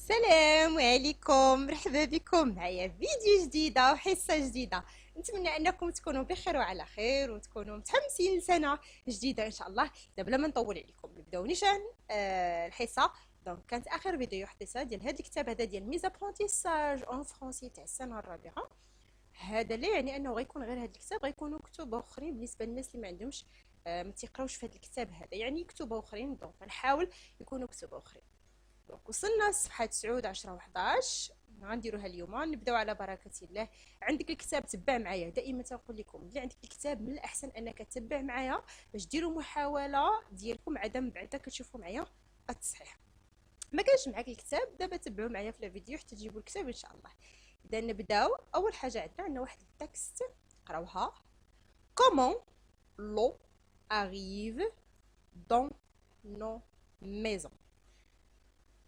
السلام عليكم، مرحبا بكم معايا فيديو جديده وحصه جديده. نتمنى انكم تكونوا بخير وعلى خير وتكونوا متحمسين لسنه جديده ان شاء الله. دابا بلا ما نطول عليكم نبداو نيشان الحصه. دونك كانت اخر فيديو حدثها ديال هذا الكتاب هذا ديال ميز ابرونتيساج اون فرونسي تاع السنه الرابعه. هذا لا يعني انه غيكون غير هذا الكتاب، غيكونوا كتب اخرين بالنسبه للناس اللي ما عندهمش ما تيقراوش في هذا الكتاب هذا، يعني كتب اخرين. دونك نحاول يكونوا كتب اخرين. دونك وصلنا الصفحه 9 10 و11 غنديروها اليوم. نبداو على بركه الله. عندك الكتاب تبع معايا، دائما تنقول لكم اللي عندك الكتاب من الاحسن انك تتبع معايا باش ديروا محاوله ديالكم عدم بعدا كتشوفوا معايا التصحيح. ما كانش معاك الكتاب دابا تبعوا معايا في الفيديو حتى تجيبوا الكتاب ان شاء الله. اذا نبداو. اول حاجه عندنا واحد التكست نقراوها. comment l'eau arrive dans nos maisons.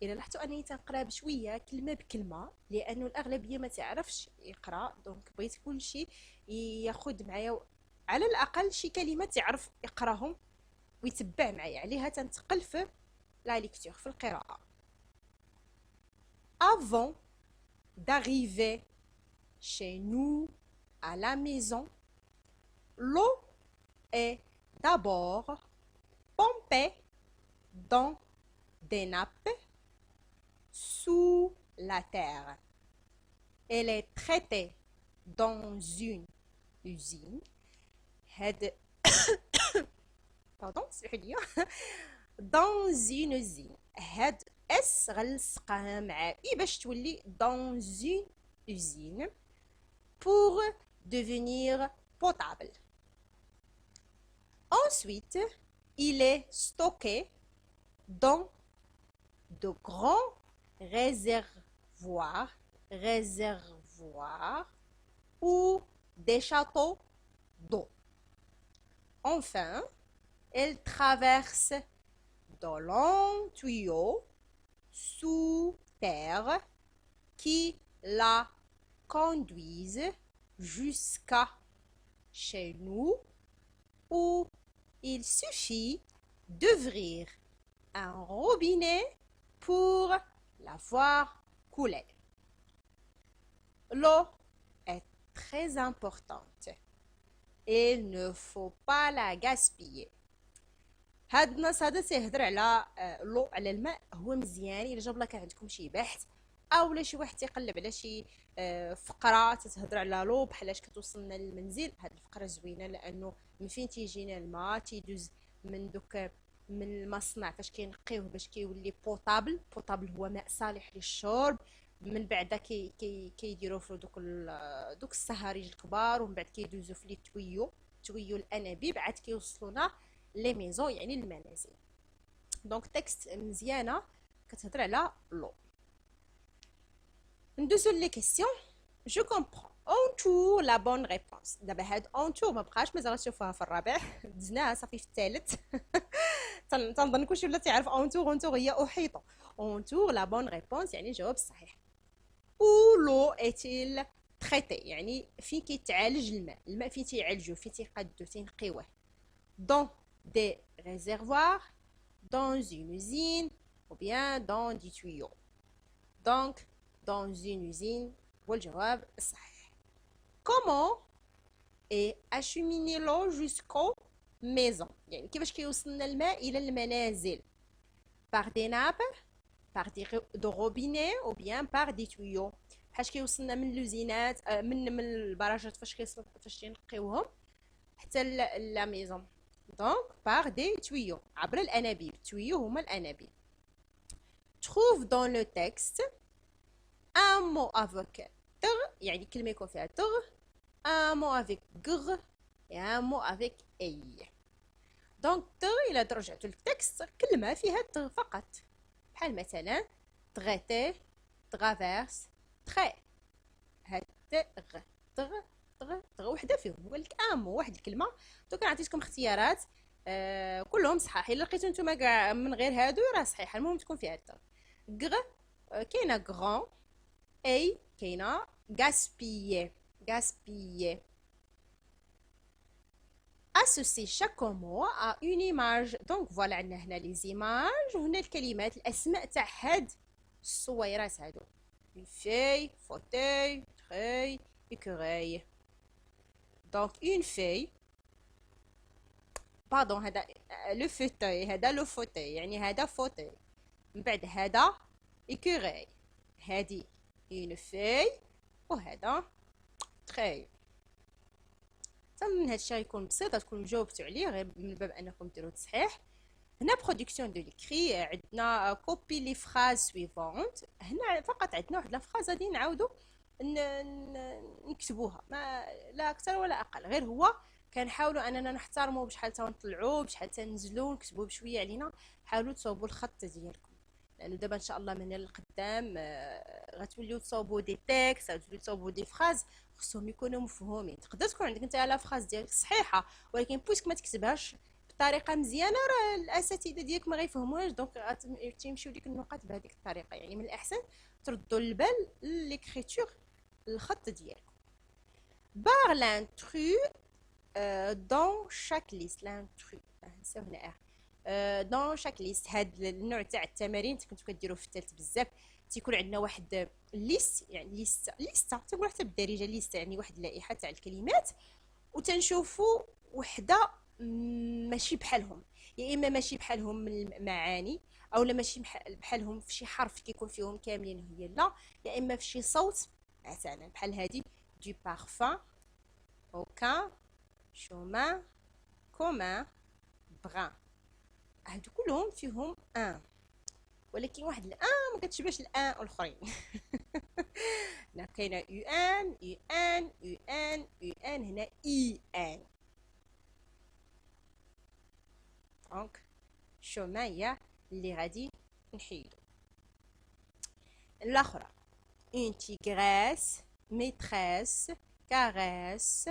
الا لاحظتوا انني تنقرا بشويه كلمه بكلمه لانه الاغلبيه ما تعرفش يقرا، دونك بغيت كلشي ياخذ معايا على الاقل شي كلمات يعرف يقراهم ويتبع معايا عليها. تنتقل في لا ليكتور في القراءه. avant d'arriver chez nous à la maison, l'eau est d'abord pompée dans des nappes sous la terre. Elle est traitée dans une usine. Pardon, dans une usine. هاد اس غنلصقها مع اي باش تولي dans une usine pour devenir potable. Ensuite, il est stocké dans de grands réservoirs ou des châteaux d'eau. Enfin, elle traverse de longs tuyaux sous terre qui la conduisent jusqu'à chez nous, où il suffit d'ouvrir un robinet pour la voir couler. L'eau est très importante. Il ne faut pas la gaspiller. هاد النص هذا تيهضر على لو، على الماء. هو مزيان الا جاب لك عندكم شي بحث اولا شي واحد تيقلب على شي فقره تتهضر على لو بحالاش كتوصلنا للمنزل. هاد الفقره زوينه لانه من فين تيجينا الماء تيدوز من دوك من المصنع فاش كينقيوه باش كيولي بوطابل. بوطابل هو ماء صالح للشرب. من بعد كيديروه في دوك الصهاريج الكبار، ومن بعد كيدوزو في لي تويو الانابيب عاد كيوصلونا لي ميزون يعني المنازل. دونك تكست مزيانه كتهضر على لو. ندوزو لي كيسيون. جو كومبرون اونتور لا بون ريبونس. دابا هاد اونتور ما بقاش مازال غتشوفوها في الرابع دزناها صافي في الثالث. تنظن كلشي ولا تيعرف اونتور هي احيط. اونتور لا بون ريبونس يعني الجواب الصحيح. او لو ايتيل تريتي يعني فين كيتعالج الماء فين تيعالجوه فين تيقادو تينقيوه. دون des réservoirs, dans une usine ou bien dans des tuyaux. Donc, dans une usine, هو الجواب الصحيح. Comment est acheminé l'eau jusqu'aux maisons؟ يعني كيفاش كيوصلنا الماء إلى المنازل؟ Par des nappes, par des robinets ou bien par des tuyaux. بحاش كيوصلنا من اللوزينات من البراجات فاش تنقيوهم حتى لا ميزون. Donc, par des tuyaux. عبر الأنابيب. tuyaux هما الأنابيب. Trouve dans le texte un mot avec tr يعني كلمة يكون فيها tr, un mot avec gr et un mot avec اي. donc tr إلا رجعتوا للتكست كلمة فيها tr فقط، بحال مثلا traiter, traverse, trait. هاد tr تغ وحده فيهم. نقول لك امو واحد الكلمه. دوك انا عطيتكم اختيارات كلهم صحاح. الا لقيتو نتوما كاع من غير هادو راه صحيحه، المهم تكون فيها التغ. غ كاينه غران، اي كاينه غاسبيي. associer chaque mot à une image. donc voilà عندنا هنا لي زيماج وهنا الكلمات الاسماء تاع هاد الصويرات هادو. اون في فوتوي تري écureuil. دونك اون في باردون هذا لو فوتوي، هذا لو فوتوي يعني هذا فوتوي، من بعد هذا écureuil، هادي اون في وهذا تري. من هادشي غيكون بسيط، تكونوا جاوبتوا عليه غير من باب انكم ديروا تصحيح. هنا برودكسيون دو ليكري عندنا كوبي لي فراز سويفونت. هنا فقط عندنا واحد لا فراز غادي نعاودو نكتبوها، ما لا اكثر ولا اقل، غير هو كنحاولوا اننا نحترموا بشحال تنطلعوا بشحال تنزلوا نكتبوا بشويه علينا. حاولوا تصاوبوا الخط ديالكم، لانه دابا ان شاء الله من القدام غتوليو تصاوبوا دي تيكست، غتوليو تصاوبوا دي فراز خصهم يكونوا مفهومين. تقدر تكون عندك انت لا فراز ديالك صحيحه، ولكن بويسك ما تكتبهاش بطريقه مزيانه راه الاساتذه ديالك ما غيفهموهاش، دونك تيمشيو ديك النقاط بهذيك الطريقه. يعني من الاحسن تردوا البال ليكريتور الخط ديالكم. بار لانترو دون شاك ليست. لانترو نساو هنا دون شاك ليست. هاد النوع تاع التمارين كنتو كديروه في الثالث بزاف. تيكون عندنا واحد ليست، يعني ليستا تقول حتى بالدارجه ليست، يعني واحد اللائحه تاع الكلمات، وتنشوفوا وحده ماشي بحالهم، يا اما ماشي بحالهم من المعاني، او لا ماشي بحالهم في شي حرف كيكون فيهم كاملين هي لا، يا اما في شي صوت. مثلا بحال هادي دو بارفان، اوكان، شومان، كومان، بغان. هادو كلهم فيهم ان، ولكن واحد الان ما كتشبهش الان الاخرين. هنا كاينه يو ان يو ان يو ان يو ان، هنا اي ان. دونك شومان هي اللي غادي نحيدو. الاخرى une tigresse, maîtresse, caresse,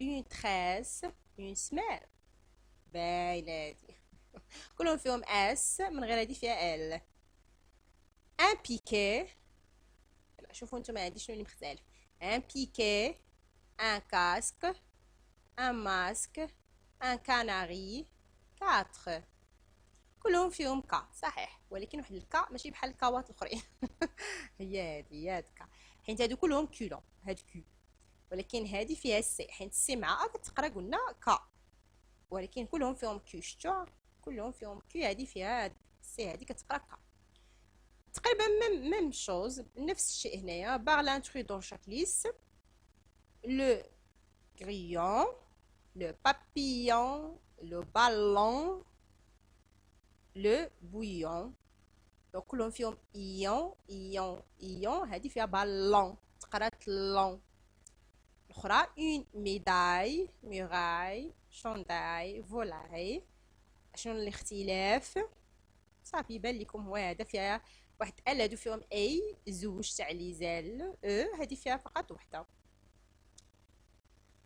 une tresse, une semelle. باينه هادي كلهم فيهم اس، من غير هادي فيها ال. ان بيكي، شوفوا نتوما هادي شنو اللي مختلف. ان بيكي، ان كاسك، ان ماسك، ان كاناري، 4. كلهم فيهم كا صحيح، ولكن واحد الكا ماشي بحال الكاوات الاخرين. هي هادي هاد كا، حيت هادو كلهم كولون، هاد كو، ولكن هادي فيها السي، حيت السي مع ا كتقرا قلنا كا، ولكن كلهم فيهم كو. شتو كلهم فيهم كو، هادي فيها السي، هادي كتقرا كا. تقريبا ميم شوز، نفس الشيء هنايا. باغ لانترو دون شاك ليست، لو grillon, le papillon, le ballon, le bouillon. دونك كلهم فيهم ايون ايون ايون، هذه فيها بالون تقرات لون. الاخرى اون ميداي، ميراي، شونداي، فولاي. شنو الاختلاف؟ صافي يبان لكم هو هذا فيها واحد ال، هادو فيهم اي زوج تاع لي زال، او هذه فيها فقط وحده.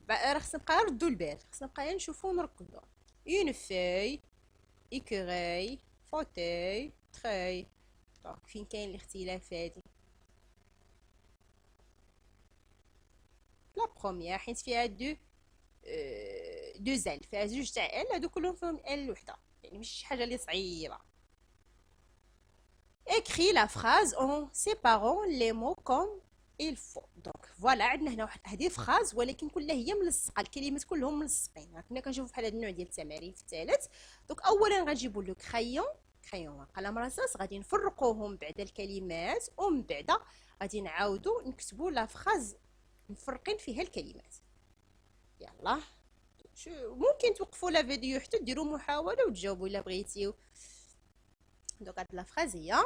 راه خصنا نبقاو نردو البال، خصنا نبقاو نشوفو ونركزو. اون فوي، écureuil, fauteuil, treuil. دونك فين كاين الاختلاف هادي؟ لا بروميير، حيت فيها دو زال، فيها زوج تاع ال، هادو كلهم فيهم ال وحده، يعني مش حاجه اللي صعيبه. écris la phrase en séparant les mots comme il faut. دونك فوالا عندنا هنا واحد هذه فراز، ولكن كلها هي ملصقه، الكلمات كلهم ملصقين. كنا كنشوفوا بحال هذا النوع ديال التمارين في الثالث. دونك اولا غنجيبوا لو كرايون قلم رصاص، غادي نفرقوهم بعد الكلمات، ومن بعد غادي نعاودوا نكتبوا لا فراز مفرقين فيها الكلمات. يلا ممكن توقفوا لا فيديو حتى ديروا محاوله وتجاوبوا الا بغيتيو. دونك هاد لا فراز هي: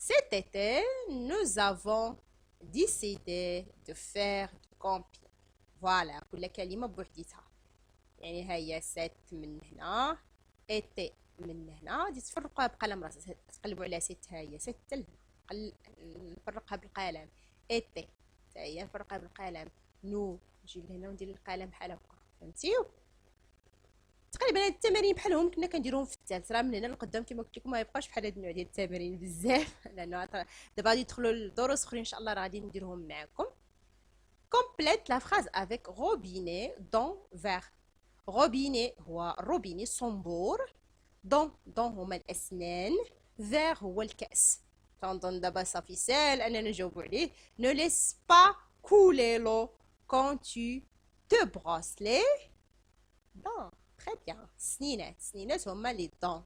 cet été nous avons décidé de faire du camping. فوالا كل كلمه بوحديتها، يعني ها هي سيت من هنا، ايتي من هنا، غادي تفرقوها بقلم رصاص، تقلبوا على سيت، ها هي سيت نفرقها بالقلم، ايتي حتى هي نفرقها بالقلم، نو نجي لهنا وندير القلم بحال هكا. فهمتيو؟ تقريبا هاد التمارين بحالهم كنا كنديروهم في الثالث، راه من هنا لقدام كما قلت لكم ما يبقاش بحال هاد النوع ديال التمارين بزاف، لانه دابا غادي يدخلوا لدروس اخرين ان شاء الله، راه غادي نديرهم معكم. كومبليت لا فراز افيك روبيني دون فير. روبيني هو روبيني صنبور، دون هما الاسنان، فير هو الكأس. تنظن دابا صافي ساهل اننا نجاوبو عليه. ne laisse pas couler l'eau quand tu te brosses les dents. très bien. سنينات هما les dents.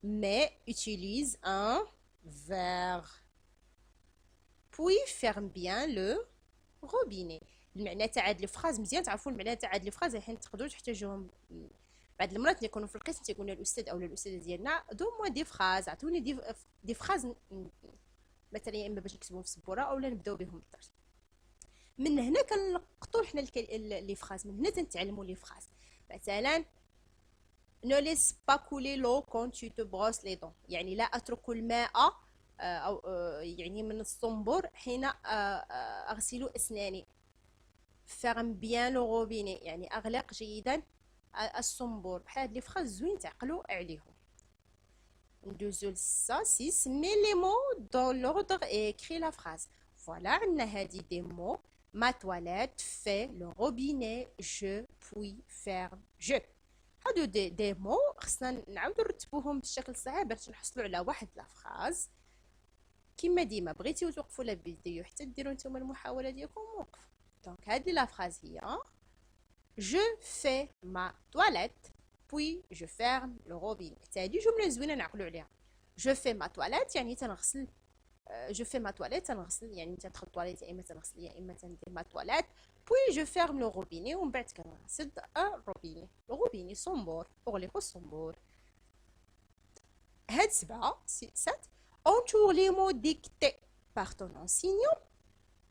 mais utilise un verre puis ferme bien le robinet. المعنى تاع هاد الفراز مزيان تعرفوا المعنى تاع هاد الفراز، حين تقدروا تحتاجوهم بعض المرات يكونوا في القسم تيقول لنا الاستاذ او الاستاذه ديالنا دو موا دي فراز، عطوني دي فراز مثلا يا اما باش نكتبوهم في السبوره اولا نبداو بهم الدرس. من هنا كنلقطوا حنا لي فراز، من هنا تنتعلموا لي فراز. مثلا ne laisse pas couler l'eau quand tu te brosses les dents، يعني لا اترك الماء او يعني من الصنبور حين اغسل اسناني. ferme bien le robinet يعني اغلق جيدا الصنبور. بحال هاد لي فراز زوين تعقلوا عليهم. ندوزو للسا 6 mets les mots dans l'ordre et écris la phrase. فوالا عندنا هادي دي مو. ما تواليت في لو روبيني جو بوي فيرم جو. هادو دي مو خصنا نعاودو نرتبوهم بالشكل صحيح باش نحصلوا على واحد لا فراز. كما ديما بغيتيو توقفوا لا فيديو حتى ديروا نتوما المحاوله ديالكم وقفوا. دونك هذه لا فراز هي je fais ma toilette puis je ferme le robinet. هذه جمله زوينه نعقلوا عليها. je fais ma toilette يعني تنغسل. je fais ma toilette تنغسل يعني تدخل الطواليت يا اما تنغسل يا اما تندير ما تواليت. puis je ferme le robinet ومن بعد كنغسل الروبيني. الروبيني صنبور، اغلق الصنبور. هاد 7 entoure les mots dictés par ton enseignant.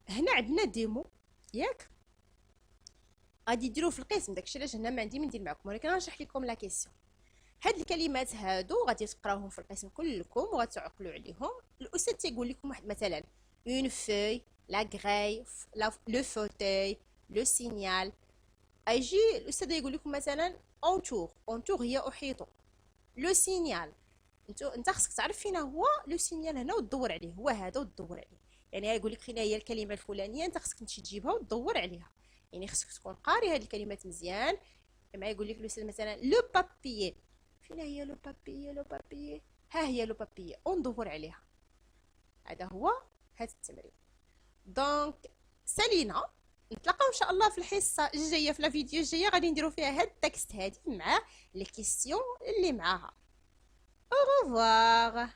هنا عندنا دي مو ياك غادي ديروا في القسم، داكشي علاش هنا ما عندي ندير معكم، ولكن غنشرح لكم لا كيسيون. هاد الكلمات هادو غادي تقراوهم في القسم كلكم وغتعقلوا عليهم. الاستاذ تيقول لكم واحد مثلا une feuille la grille le fauteuil le signal. اجي الاستاذ يقول لكم مثلا entour هي احيط. لو سينيال انت خصك تعرف فين هو لو سينيال هنا وتدور عليه، هو هذا وتدور عليه. يعني يقول لك فين هي الكلمه الفلانيه انت خصك تمشي تجيبها وتدور عليها. يعني خصك تكون قاري هذه الكلمات مزيان. كما يقول لك الاستاذ مثلا لو بابيي، فين هي لو بابيي ها هي لو بابيي وندور عليها. هذا هو هذا التمرين. دونك سالينا نتلاقاو ان شاء الله في الحصه الجايه في الفيديو الجايه غادي نديرو فيها هاد التكست هادي مع لي كيسيون اللي معاها. au revoir.